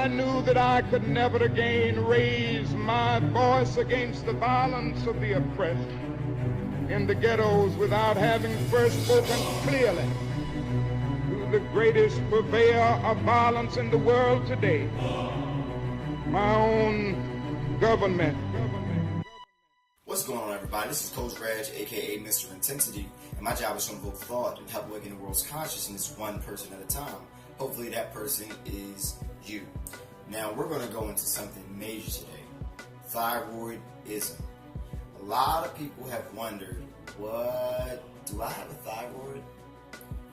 I knew that I could never again raise my voice against the violence of the oppressed in the ghettos without having first spoken clearly to the greatest purveyor of violence in the world today, my own government. What's going on, everybody? This is Coach Reg, aka Mr. Intensity, and my job is to invoke thought and help awaken the world's consciousness one person at a time. Hopefully that person is you. Now we're going to go into something major today. Thyroidism. A lot of people have wondered, what? Do I have a thyroid?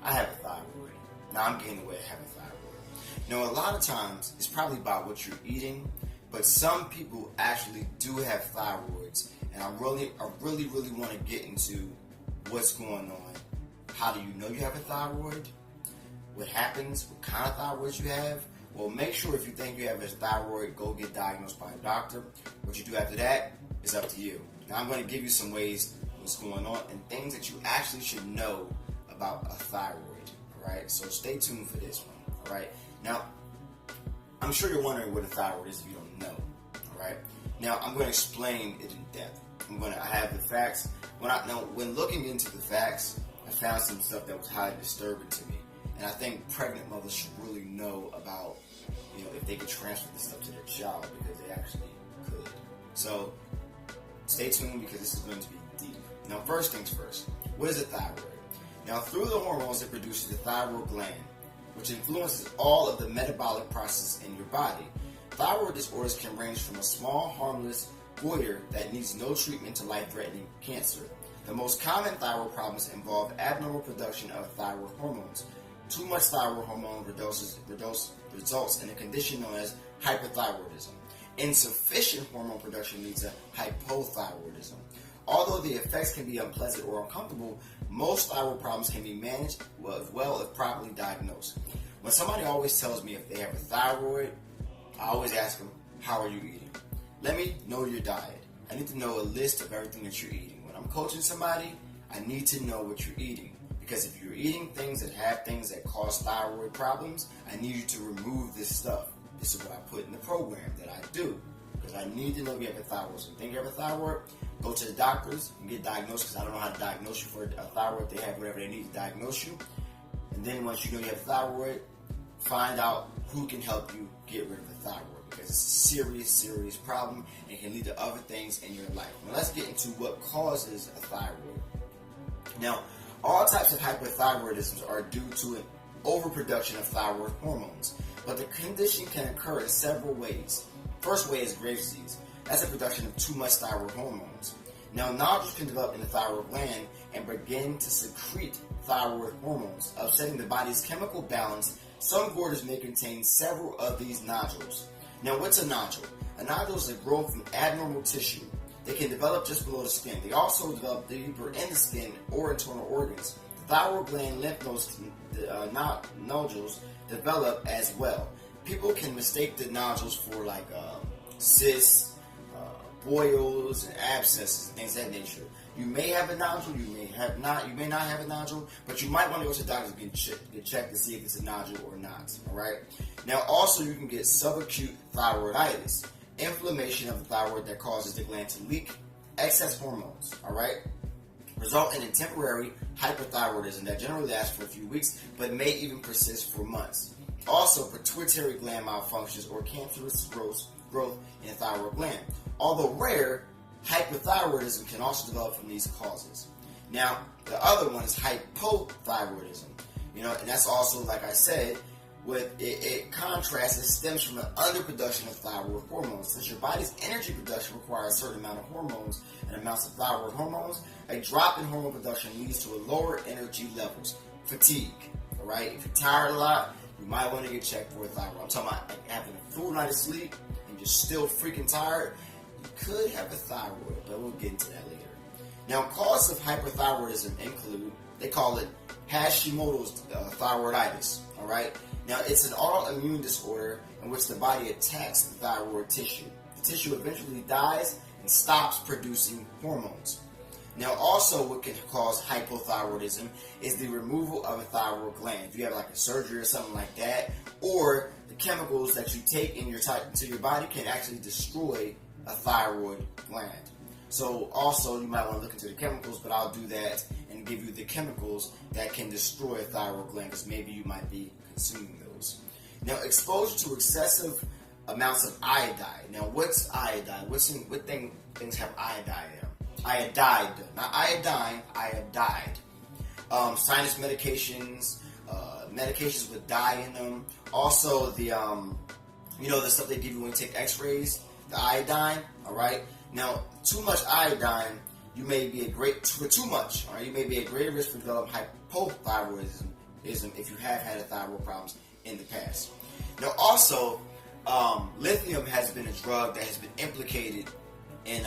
I have a thyroid. Now I'm getting away to have a thyroid. Now a lot of times it's probably about what you're eating, but some people actually do have thyroids, and I really want to get into what's going on. How do you know you have a thyroid? What happens? What kind of thyroid you have? Well, make sure if you think you have a thyroid, go get diagnosed by a doctor. What you do after that is up to you. Now I'm going to give you some ways what's going on and things that you actually should know about a thyroid. Alright, so stay tuned for this one. Alright, now I'm sure you're wondering what a thyroid is if you don't know. Alright, now I'm going to explain it in depth. I have the facts. When looking into the facts, I found some stuff that was highly disturbing to me. And I think pregnant mothers should really know about, if they could transfer this stuff to their child, because they actually could. So, stay tuned because this is going to be deep. Now, first things first, what is a thyroid? Now, through the hormones, it produces the thyroid gland, which influences all of the metabolic processes in your body. Thyroid disorders can range from a small, harmless goiter that needs no treatment to life-threatening cancer. The most common thyroid problems involve abnormal production of thyroid hormones. Too much thyroid hormone results in a condition known as hyperthyroidism. Insufficient hormone production leads to hypothyroidism. Although the effects can be unpleasant or uncomfortable, most thyroid problems can be managed well if properly diagnosed. When somebody always tells me if they have a thyroid, I always ask them, how are you eating? Let me know your diet. I need to know a list of everything that you're eating. When I'm coaching somebody, I need to know what you're eating. Because if you're eating things that have things that cause thyroid problems, I need you to remove this stuff. This is what I put in the program that I do. Because I need to know if you have a thyroid. So if you think you have a thyroid, go to the doctors and get diagnosed, because I don't know how to diagnose you for a thyroid. They have whatever they need to diagnose you. And then once you know you have a thyroid, find out who can help you get rid of the thyroid. Because it's a serious problem and can lead to other things in your life. Now let's get into what causes a thyroid. Now, all types of hyperthyroidism are due to an overproduction of thyroid hormones, but the condition can occur in several ways. First way is Graves' disease. That's a production of too much thyroid hormones. Now, nodules can develop in the thyroid gland and begin to secrete thyroid hormones, upsetting the body's chemical balance. Some goiters may contain several of these nodules. Now, what's a nodule? A nodule is a growth from abnormal tissue. They can develop just below the skin. They also develop deeper in the skin or internal organs. The thyroid gland lymph nodules develop as well. People can mistake the nodules for cysts, boils, and abscesses, and things of that nature. You may have a nodule, you may not have a nodule, but you might want to go to the doctor and get checked to see if it's a nodule or not. Alright? Now also you can get subacute thyroiditis. Inflammation of the thyroid that causes the gland to leak excess hormones, alright? Resulting in temporary hyperthyroidism that generally lasts for a few weeks, but may even persist for months. Also, pituitary gland malfunctions or cancerous growth in the thyroid gland. Although rare, hypothyroidism can also develop from these causes. Now, the other one is hypothyroidism. And that's also, like I said, it contrasts, it stems from an underproduction of thyroid hormones. Since your body's energy production requires a certain amount of hormones and amounts of thyroid hormones, a drop in hormone production leads to a lower energy levels, fatigue. Alright, if you're tired a lot, you might want to get checked for a thyroid. I'm talking about having a full night of sleep and you're still freaking tired. You could have a thyroid, but we'll get into that later. Now, causes of hyperthyroidism include, they call it Hashimoto's thyroiditis. Alright. Now, it's an autoimmune disorder in which the body attacks the thyroid tissue. The tissue eventually dies and stops producing hormones. Now, also what can cause hypothyroidism is the removal of a thyroid gland. If you have like a surgery or something like that, or the chemicals that you take into your body can actually destroy a thyroid gland. So also you might want to look into the chemicals, but I'll do that and give you the chemicals that can destroy a thyroid gland, because maybe you might be consuming those. Now, exposure to excessive amounts of iodine. Now, what's iodine? What things have iodine in them? Iodide, not iodine, iodide. Sinus medications, medications with dye in them. Also, the the stuff they give you when you take X-rays, the iodine. All right. Now, too much iodine, you may be too much. All right, you may be at greater risk for developing hypothyroidism if you have had thyroid problems in the past. Now, also, lithium has been a drug that has been implicated in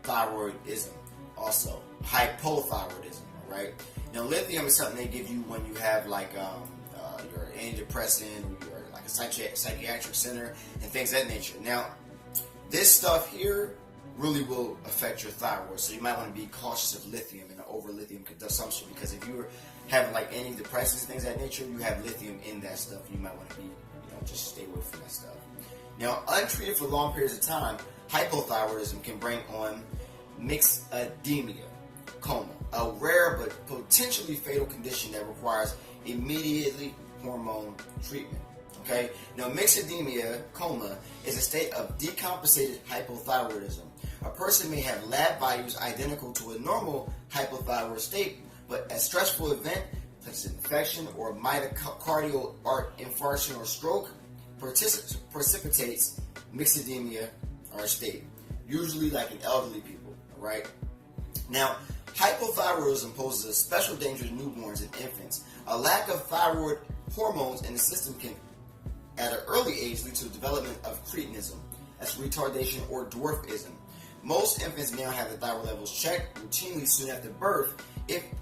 thyroidism, also hypothyroidism. All right. Now, lithium is something they give you when you have like your antidepressant, or you're like a psychiatric center and things of that nature. Now, this stuff here really will affect your thyroid, so you might want to be cautious of lithium and over lithium consumption, because if you're having like antidepressants, things of that nature, you have lithium in that stuff. You might want to be, just stay away from that stuff. Now, untreated for long periods of time, hypothyroidism can bring on myxedema, coma, a rare but potentially fatal condition that requires immediately hormone treatment. Okay? Now, myxedema, coma, is a state of decompensated hypothyroidism. A person may have lab values identical to a normal hypothyroid state, but a stressful event, such as an infection or myocardial infarction or stroke, precipitates myxedema or state, usually like in elderly people. All right? Now, hypothyroidism poses a special danger to newborns and infants. A lack of thyroid hormones in the system can, at an early age, lead to the development of cretinism, that's retardation or dwarfism. Most infants now have the thyroid levels checked routinely soon after birth,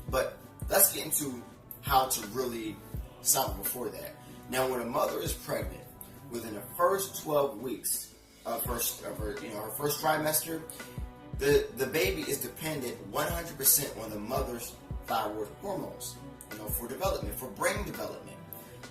but let's get into how to really stop it before that. Now, when a mother is pregnant, within the first 12 weeks of her first trimester, the baby is dependent 100% on the mother's thyroid hormones, for development, for brain development.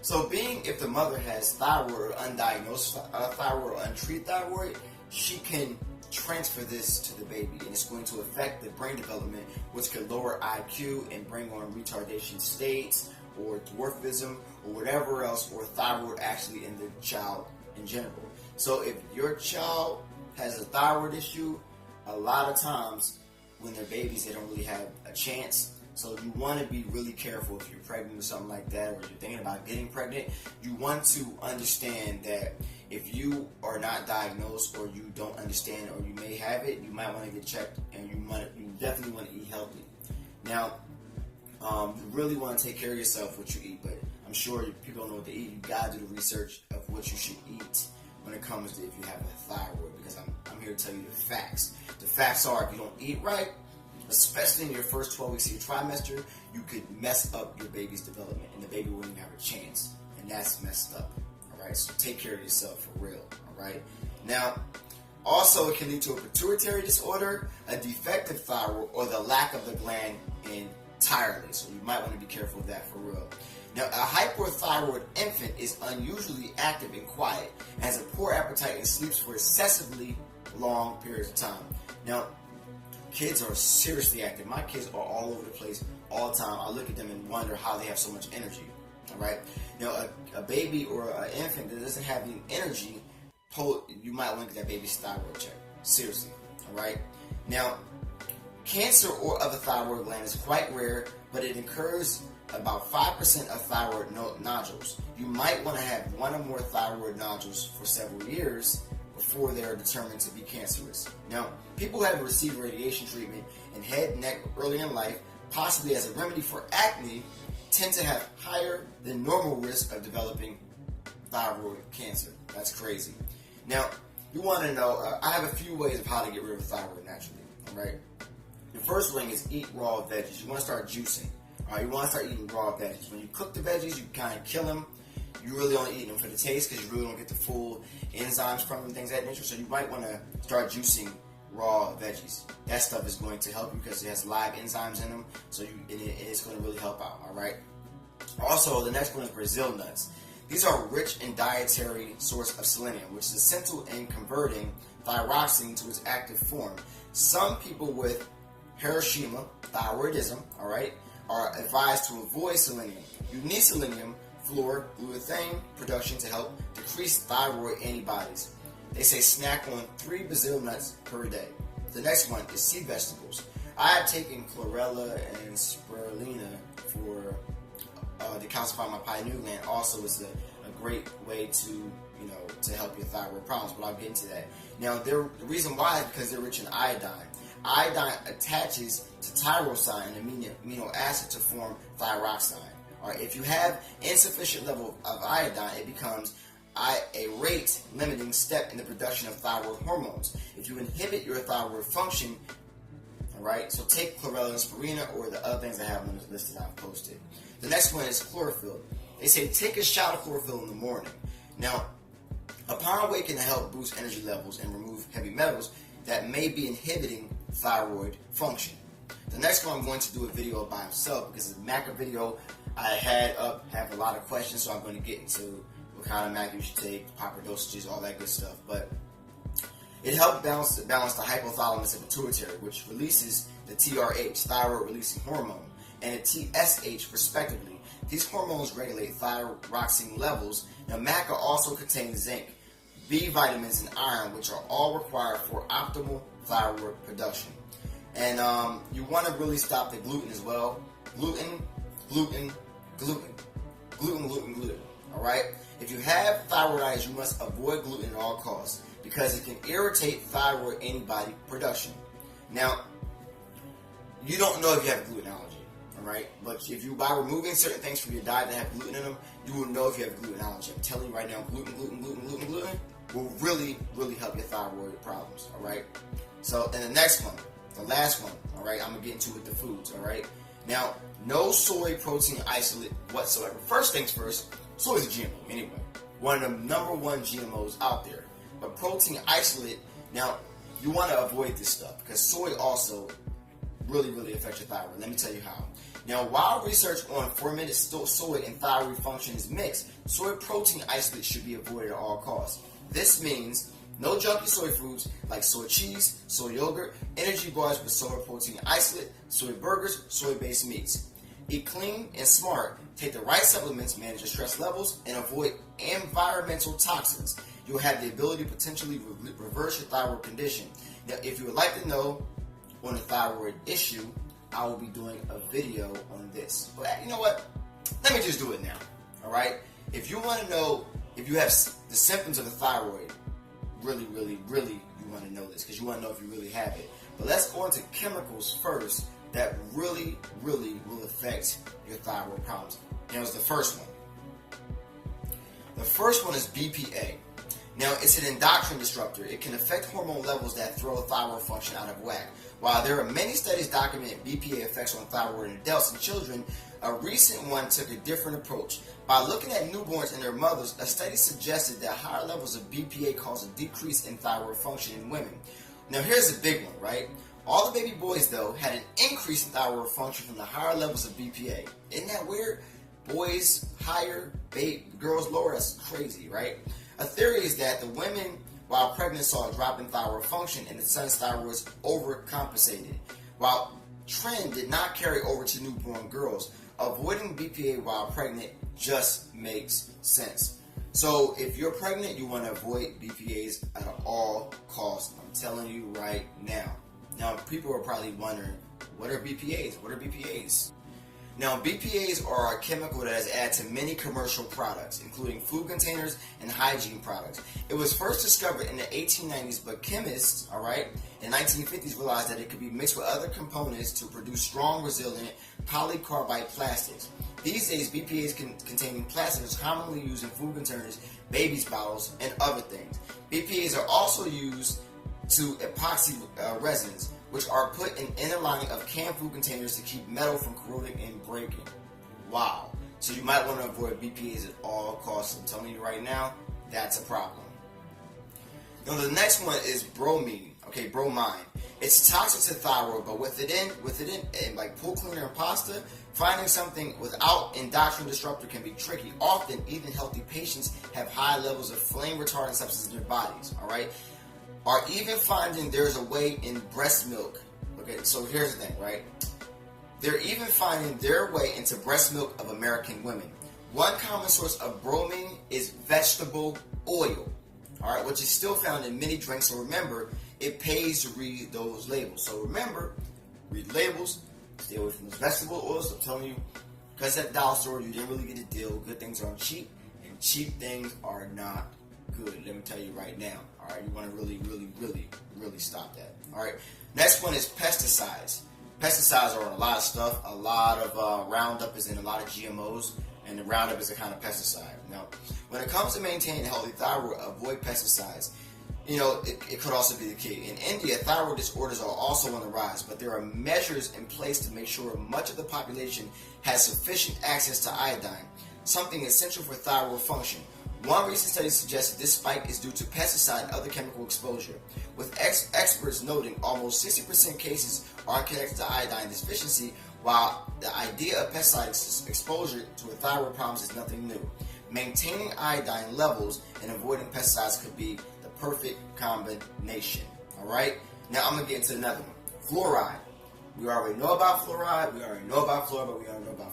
So, if the mother has thyroid or undiagnosed thyroid or untreated thyroid, she can transfer this to the baby, and it's going to affect the brain development, which could lower IQ and bring on retardation states or dwarfism or whatever else, or thyroid actually in the child in general. So if your child has a thyroid issue, a lot of times when they're babies, they don't really have a chance. So you want to be really careful if you're pregnant or something like that, or you're thinking about getting pregnant. You want to understand that if you are not diagnosed, or you don't understand, or you may have it, you might want to get checked, and you definitely want to eat healthy. Now, you really want to take care of yourself, what you eat, but I'm sure people don't know what to eat. You got to do the research of what you should eat when it comes to if you have a thyroid, because I'm here to tell you the facts. The facts are, if you don't eat right, especially in your first 12 weeks of your trimester, you could mess up your baby's development, and the baby wouldn't have a chance, and that's messed up. All right, so take care of yourself for real. All right. Now, also, it can lead to a pituitary disorder, a defective thyroid, or the lack of the gland entirely. So you might want to be careful of that for real. Now, a hypothyroid infant is unusually active and quiet, and has a poor appetite and sleeps for excessively long periods of time. Now, kids are seriously active. My kids are all over the place all the time. I look at them and wonder how they have so much energy. All right. Now, a baby or an infant that doesn't have any energy, you might want to get that baby's thyroid checked. Seriously. All right. Now, cancer of the thyroid gland is quite rare, but it occurs about 5% of thyroid nodules. You might want to have one or more thyroid nodules for several years before they are determined to be cancerous. Now, people who have received radiation treatment in head and neck early in life, possibly as a remedy for acne, tend to have higher than normal risk of developing thyroid cancer. That's crazy. Now, you want to know, I have a few ways of how to get rid of thyroid naturally. All right. The first thing is eat raw veggies. You want to start juicing. All right, you want to start eating raw veggies. When you cook the veggies, you kind of kill them. You really only eat them for the taste, because you really don't get the full enzymes from them, things of that nature. So you might want to start juicing raw veggies. That stuff is going to help you because it has live enzymes in them. So it's going to really help out. All right. Also, the next one is Brazil nuts. These are rich in dietary source of selenium, which is essential in converting thyroxine to its active form. Some people with Hiroshima thyroidism, all right, are advised to avoid selenium. You need selenium for glutathione production to help decrease thyroid antibodies. They say snack on 3 Brazil nuts per day. The next one is sea vegetables. I have taken chlorella and spirulina for decalcify my pineal gland. Also, is a great way to help your thyroid problems. But I'll get into that. Now, the reason why is because they're rich in iodine. Iodine attaches to tyrosine, an amino acid, to form thyroxine. All right, if you have insufficient level of iodine, it becomes a rate-limiting step in the production of thyroid hormones. If you inhibit your thyroid function, all right, so take chlorella and spirulina or the other things I have on this list that I've posted. The next one is chlorophyll. They say take a shot of chlorophyll in the morning. Now, upon awakening, to help boost energy levels and remove heavy metals that may be inhibiting thyroid function. The next one I'm going to do a video by himself because the maca video I had up have a lot of questions, so I'm going to get into what kind of maca you should take, proper dosages, all that good stuff. But it helps balance the hypothalamus and pituitary, which releases the TRH, thyroid releasing hormone, and the TSH respectively. These hormones regulate thyroxine levels. Now, maca also contains zinc, B vitamins, and iron, which are all required for optimal thyroid production. And you want to really stop the gluten as well. Gluten. All right. If you have thyroiditis, you must avoid gluten at all costs because it can irritate thyroid antibody production. Now, you don't know if you have a gluten allergy, all right? But if you, by removing certain things from your diet that have gluten in them, you will know if you have a gluten allergy. I'm telling you right now, gluten will really, really help your thyroid problems, all right? So, and the next one, the last one, all right, I'm going to get into with the foods, all right? Now, no soy protein isolate whatsoever. First things first, soy is a GMO anyway. One of the number one GMOs out there. But protein isolate, now, you want to avoid this stuff because soy also really, really affects your thyroid. Let me tell you how. Now, while research on fermented soy and thyroid function is mixed, soy protein isolate should be avoided at all costs. This means no junky soy foods like soy cheese, soy yogurt, energy bars with soy protein isolate, soy burgers, soy-based meats. Eat clean and smart. Take the right supplements, manage your stress levels, and avoid environmental toxins. You'll have the ability to potentially reverse your thyroid condition. Now, if you would like to know on the thyroid issue, I will be doing a video on this. But you know what? Let me just do it now. All right? If you want to know if you have the symptoms of the thyroid, really, you want to know this because you want to know if you really have it. But let's go into chemicals first that really will affect your thyroid problems. Here's the first one. The first one is BPA. Now, it's an endocrine disruptor. It can affect hormone levels that throw thyroid function out of whack. While there are many studies documenting BPA effects on thyroid in adults and children, a recent one took a different approach. By looking at newborns and their mothers, a study suggested that higher levels of BPA cause a decrease in thyroid function in women. Now, here's the big one, right? All the baby boys, though, had an increase in thyroid function from the higher levels of BPA. Isn't that weird? Boys higher, girls lower. That's crazy, right? A theory is that the women, while pregnant, saw a drop in thyroid function and the son's thyroids overcompensated. While trend did not carry over to newborn girls, avoiding BPA while pregnant just makes sense. So if you're pregnant, you want to avoid BPAs at all costs. I'm telling you right now. Now, people are probably wondering, what are BPAs? What are BPAs? Now, BPAs are a chemical that is added to many commercial products, including food containers and hygiene products. It was first discovered in the 1890s, but chemists, in the 1950s realized that it could be mixed with other components to produce strong, resilient polycarbonate plastics. These days, BPAs containing plastics are commonly used in food containers, babies' bottles, and other things. BPAs are also used to epoxy resins, which are put in inner lining of canned food containers to keep metal from corroding and breaking. Wow. So you might want to avoid BPAs at all costs. I'm telling you right now, that's a problem. Now the next one is bromine. Bromine. It's toxic to thyroid, but with it in like pool cleaner and pasta, Finding something without endocrine disruptor can be tricky. Often, even healthy patients have high levels of flame retardant substances in their bodies, all right? Or even finding there's a way in breast milk. Okay, so here's the thing, right? They're even finding their way into breast milk of American women. One common source of bromine is vegetable oil, all right, which is still found in many drinks. So remember, it pays to read those labels. So remember, read labels, stay away from those vegetable oils. I'm telling you, because at the dollar store, you didn't really get a deal. Good things are cheap, and cheap things are not good. Let me tell you right now. All right, you want to really stop that. All right, next one is pesticides. Pesticides are on a lot of stuff. A lot of Roundup is in a lot of GMOs, and the Roundup is a kind of pesticide. Now, when it comes to maintaining a healthy thyroid, avoid pesticides. You know, it could also be the key. In India, thyroid disorders are also on the rise, but there are measures in place to make sure much of the population has sufficient access to iodine, something essential for thyroid function. One recent study suggests that this spike is due to pesticide and other chemical exposure, with experts noting almost 60% cases are connected to iodine deficiency, while the idea of pesticide exposure to a thyroid problem is nothing new. Maintaining iodine levels and avoiding pesticides could be the perfect combination. All right? Now I'm going to get into another one. Fluoride. We already know about fluoride. But we don't know about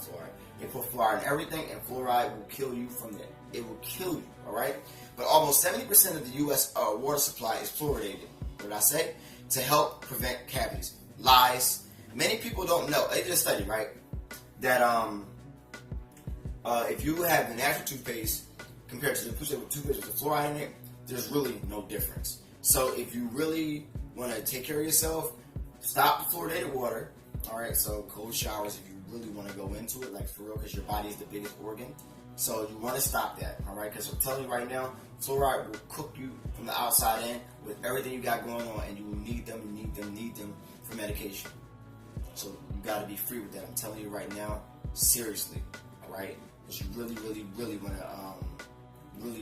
fluoride. They put fluoride in everything, and fluoride will kill you from there. It will kill you, all right? But almost 70% of the U.S. Water supply is fluoridated. What did I say? To help prevent cavities. Lies. Many people don't know. They did a study, right? That if you have the natural toothpaste compared to the toothpaste with the fluoride in it, there's really no difference. So if you really want to take care of yourself, stop the fluoridated water. All right, so cold showers if you really want to go into it, like for real, because your body is the biggest organ. So you want to stop that, all right? Because I'm telling you right now, fluoride will cook you from the outside in with everything you got going on, and you will need them for medication. So you got to be free with that. I'm telling you right now, seriously, all right? Because you really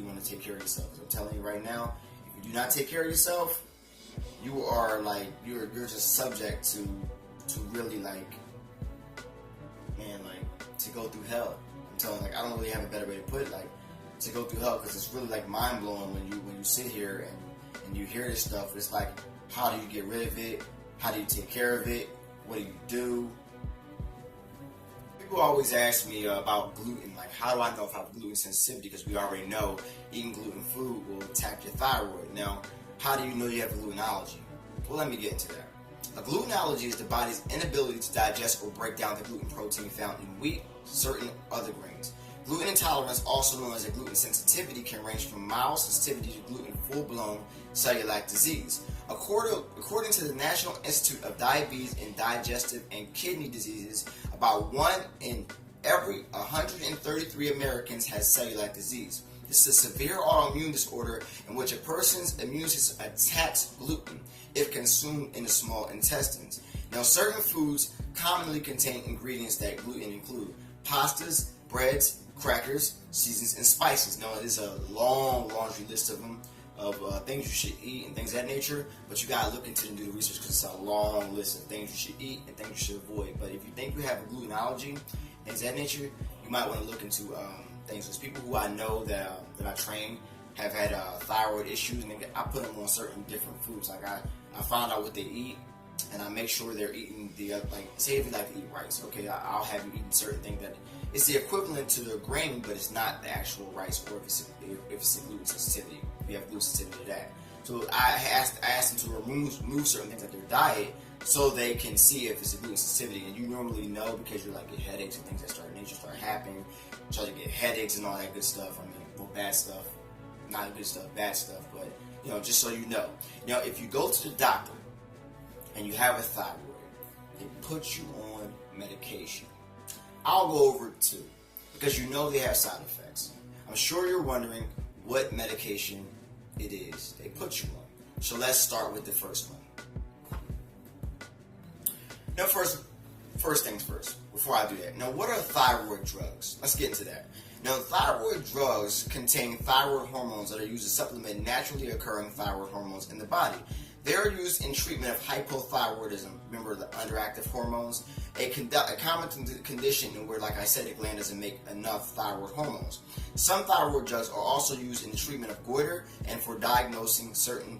want to take care of yourself. So I'm telling you right now, if you do not take care of yourself, you are like you're just subject to really to go through hell. I'm telling you, I don't really have a better way to put it, to go through hell, because it's really mind blowing when you sit here and you hear this stuff. It's like, how do you get rid of it? How do you take care of it? What do you do? People always ask me about gluten, how do I know if I have gluten sensitivity? Because we already know eating gluten food will attack your thyroid. Now, how do you know you have a gluten allergy? Well, let me get into that. A gluten allergy is the body's inability to digest or break down the gluten protein found in wheat, certain other grains. Gluten intolerance, also known as a gluten sensitivity, can range from mild sensitivity to gluten full-blown celiac disease. According to the National Institute of Diabetes and Digestive and Kidney Diseases, about 1 in every 133 Americans has celiac disease. This is a severe autoimmune disorder in which a person's immune system attacks gluten if consumed in the small intestines. Now, certain foods commonly contain ingredients that gluten include: pastas, breads, crackers, seasonings, and spices. Now, there's a long laundry list of them, of things you should eat and things of that nature, but you gotta look into it and do the research, because it's a long list of things you should eat and things you should avoid. But if you think you have a gluten allergy, things of that nature, you might want to look into things. There's people who I know that I train have had thyroid issues, and I put them on certain different foods. I find out what they eat, and I make sure they're eating say if you like to eat rice, okay, I'll have you eating certain things that it's the equivalent to the grain, but it's not the actual rice, or if it's a gluten sensitivity, if you have gluten sensitivity to that. So I asked them to remove certain things out their diet so they can see if it's a gluten sensitivity. And you normally know, because you get headaches and things that start happening, try to get headaches and all that good stuff. Bad stuff, not good stuff, bad stuff, but just so you know. Now, if you go to the doctor and you have a thyroid, they put you on medication. I'll go over it too, because they have side effects. I'm sure you're wondering what medication it is they put you on. So let's start with the first one. Now, first things first, before I do that. Now, what are thyroid drugs? Let's get into that. Now, thyroid drugs contain thyroid hormones that are used to supplement naturally occurring thyroid hormones in the body. They are used in treatment of hypothyroidism. Remember the underactive hormones? A common condition where, like I said, the gland doesn't make enough thyroid hormones. Some thyroid drugs are also used in the treatment of goiter and for diagnosing certain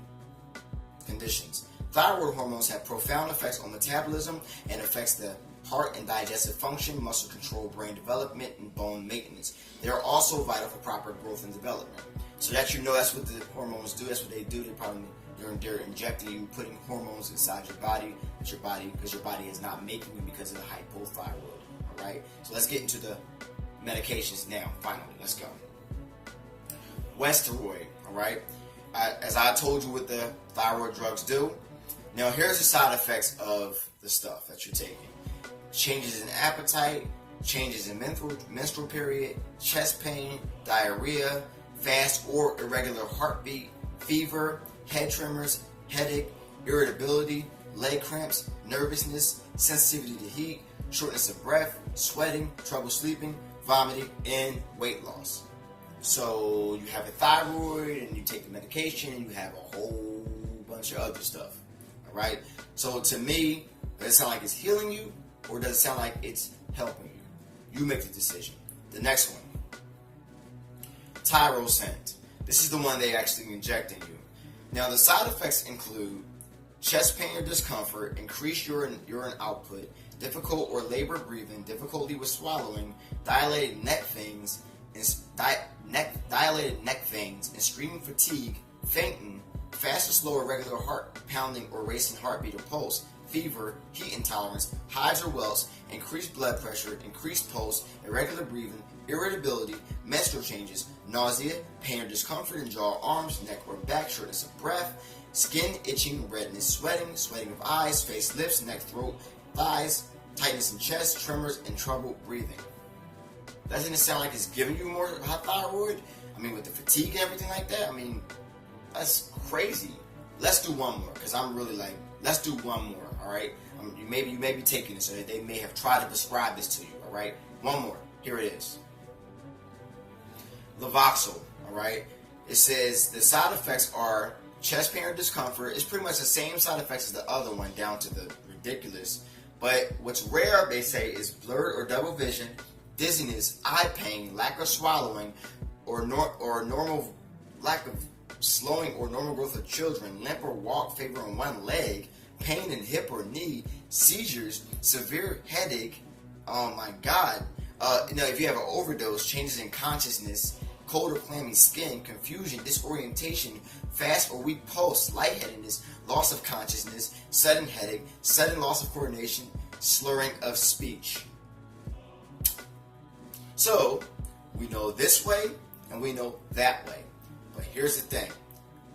conditions. Thyroid hormones have profound effects on metabolism and affects the heart and digestive function, muscle control, brain development, and bone maintenance. They are also vital for proper growth and development. So that you know, that's what the hormones do. That's what they do. They're injecting you, putting hormones inside your body, because your body is not making them because of the hypothyroid. All right. So let's get into the medications now. Finally, let's go. Westeroid. All right. As I told you what the thyroid drugs do. Now here's the side effects of the stuff that you're taking. Changes in appetite, changes in menstrual period, chest pain, diarrhea, fast or irregular heartbeat, fever, head tremors, headache, irritability, leg cramps, nervousness, sensitivity to heat, shortness of breath, sweating, trouble sleeping, vomiting, and weight loss. So you have a thyroid and you take the medication and you have a whole bunch of other stuff. Alright? So to me, does it sound like it's healing you or does it sound like it's helping you? You make the decision. The next one. Tirosint. This is the one they actually inject in you. Now the side effects include chest pain or discomfort, increased urine output, difficult or labored breathing, difficulty with swallowing, dilated neck veins, and screaming fatigue, fainting, fast or slow irregular heart pounding or racing heartbeat or pulse, fever, heat intolerance, hives or welts, increased blood pressure, increased pulse, irregular breathing, irritability, menstrual changes, nausea, pain or discomfort in jaw, arms, neck or back, shortness of breath, skin itching, redness, sweating of eyes, face, lips, neck, throat, thighs, tightness in chest, tremors, and trouble breathing. Doesn't it sound like it's giving you more thyroid? I mean, with the fatigue and everything like that, I mean, that's crazy. Let's do one more, because I'm really like, let's do one more, all right? You may be taking this, so that they may have tried to prescribe this to you, all right? One more. Here it is. Levoxyl, all right? It says the side effects are chest pain or discomfort. It's pretty much the same side effects as the other one, down to the ridiculous. But what's rare, they say, is blurred or double vision, dizziness, eye pain, lack of swallowing, or normal lack of slowing or normal growth of children, limp or walk favor on one leg, pain in hip or knee, seizures, severe headache. Oh my God! If you have an overdose, changes in consciousness, cold or clammy skin, confusion, disorientation, fast or weak pulse, lightheadedness, loss of consciousness, sudden headache, sudden loss of coordination, slurring of speech. So, we know this way and we know that way. But here's the thing.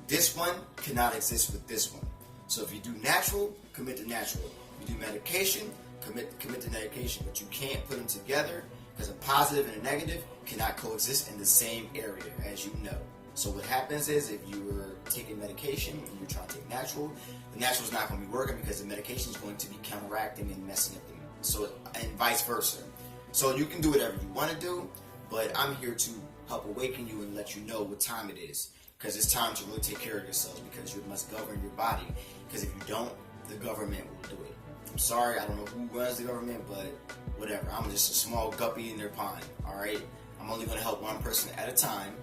This one cannot exist with this one. So if you do natural, commit to natural. If you do medication, commit to medication. But you can't put them together because a positive and a negative cannot coexist in the same area, as you know. So what happens is, if you're taking medication and you're trying to take natural, the natural is not going to be working because the medication is going to be counteracting and messing up them. So, and vice versa. So you can do whatever you want to do, but I'm here to help awaken you and let you know what time it is. Because it's time to really take care of yourselves, because you must govern your body. Because if you don't, the government will do it. I'm sorry, I don't know who runs the government, but whatever. I'm just a small guppy in their pond, alright? I'm only going to help one person at a time.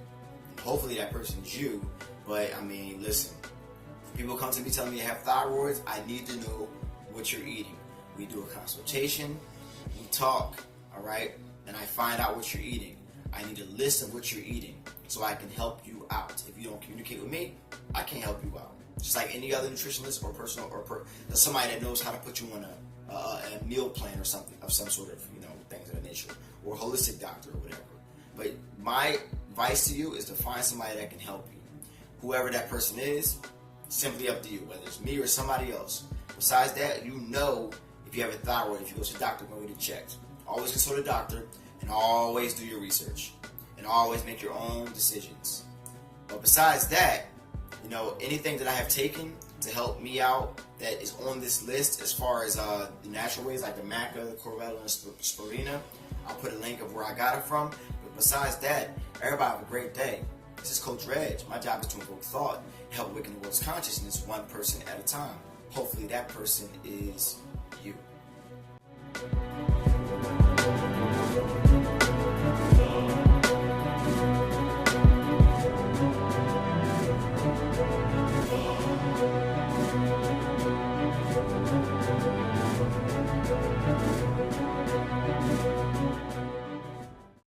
Hopefully that person's you. But, I mean, listen. If people come to me telling me they have thyroids, I need to know what you're eating. We do a consultation. We talk, alright? And I find out what you're eating. I need a list of what you're eating so I can help you out. If you don't communicate with me, I can't help you out. Just like any other nutritionist or personal somebody that knows how to put you on a meal plan or something of some sort of, things of that nature, or a holistic doctor or whatever. But my advice to you is to find somebody that can help you. Whoever that person is, simply up to you, whether it's me or somebody else. Besides that, if you have a thyroid, if you go to the doctor, go get it checked. Always consult a doctor, and always do your research, and always make your own decisions. But besides that, anything that I have taken to help me out that is on this list, as far as the natural ways like the maca, the chlorella, and spirulina, I'll put a link of where I got it from. But besides that, everybody have a great day. This is Coach Reg. My job is to invoke thought and help awaken the world's consciousness one person at a time. Hopefully that person is you.